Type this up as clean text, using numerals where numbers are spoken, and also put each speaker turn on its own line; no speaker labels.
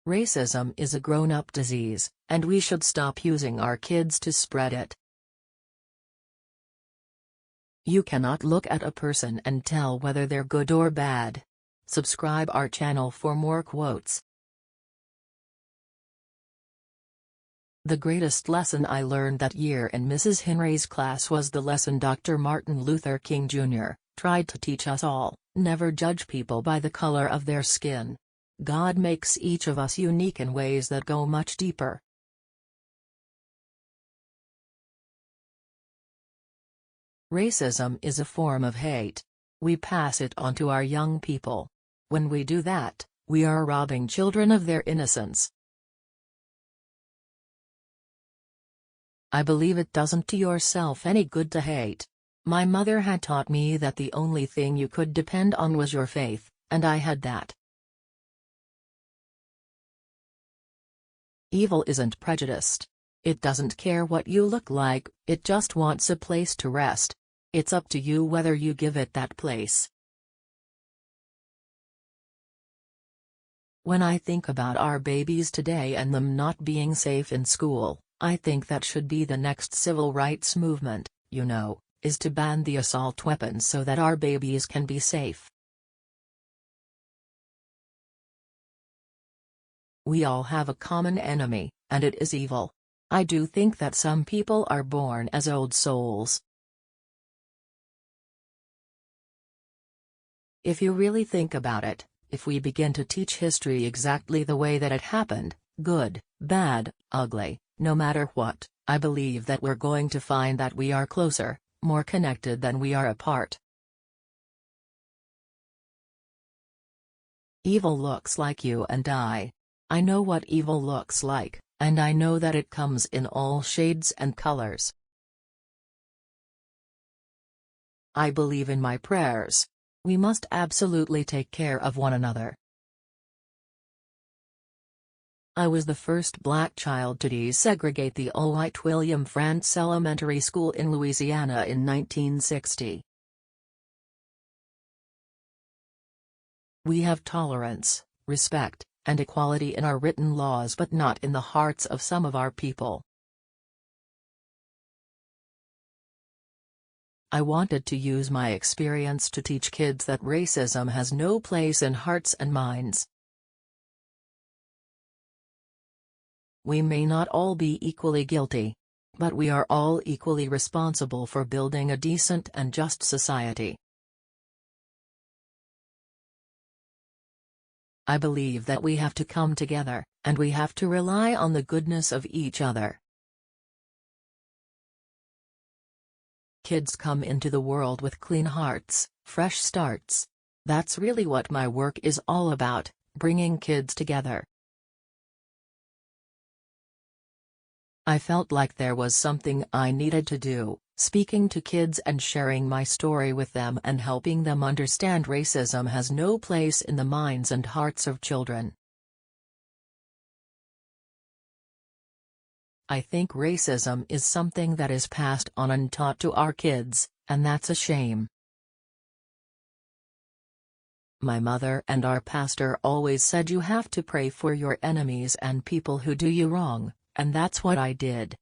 Racism is a grown-up disease, and we should stop using our kids to spread it. You cannot look at a person and tell whether they're good or bad. Subscribe our channel for more quotes. The greatest lesson I learned that year in Mrs. Henry's class was the lesson Dr. Martin Luther King Jr. tried to teach us all: never judge people by the color of their skin. God makes each of us unique in ways that go much deeper. Racism is a form of hate. We pass it on to our young people. When we do that, we are robbing children of their innocence. I believe it doesn't do yourself any good to hate. My mother had taught me that the only thing you could depend on was your faith, and I had that. Evil isn't prejudiced. It doesn't care what you look like, it just wants a place to rest. It's up to you whether you give it that place. When I think about our babies today and them not being safe in school, I think that should be the next civil rights movement, is to ban the assault weapons so that our babies can be safe. We all have a common enemy, and it is evil. I do think that some people are born as old souls. If you really think about it, if we begin to teach history exactly the way that it happened, good, bad, ugly, no matter what, I believe that we're going to find that we are closer, more connected than we are apart. Evil looks like you and I. I know what evil looks like, and I know that it comes in all shades and colors. I believe in my prayers. We must absolutely take care of one another. I was the first black child to desegregate the all-white William Frantz Elementary School in Louisiana in 1960. We have tolerance, respect, and equality in our written laws, but not in the hearts of some of our people. I wanted to use my experience to teach kids that racism has no place in hearts and minds. We may not all be equally guilty, but we are all equally responsible for building a decent and just society. I believe that we have to come together, and we have to rely on the goodness of each other. Kids come into the world with clean hearts, fresh starts. That's really what my work is all about, bringing kids together. I felt like there was something I needed to do, speaking to kids and sharing my story with them and helping them understand racism has no place in the minds and hearts of children. I think racism is something that is passed on and taught to our kids, and that's a shame. My mother and our pastor always said you have to pray for your enemies and people who do you wrong, and that's what I did.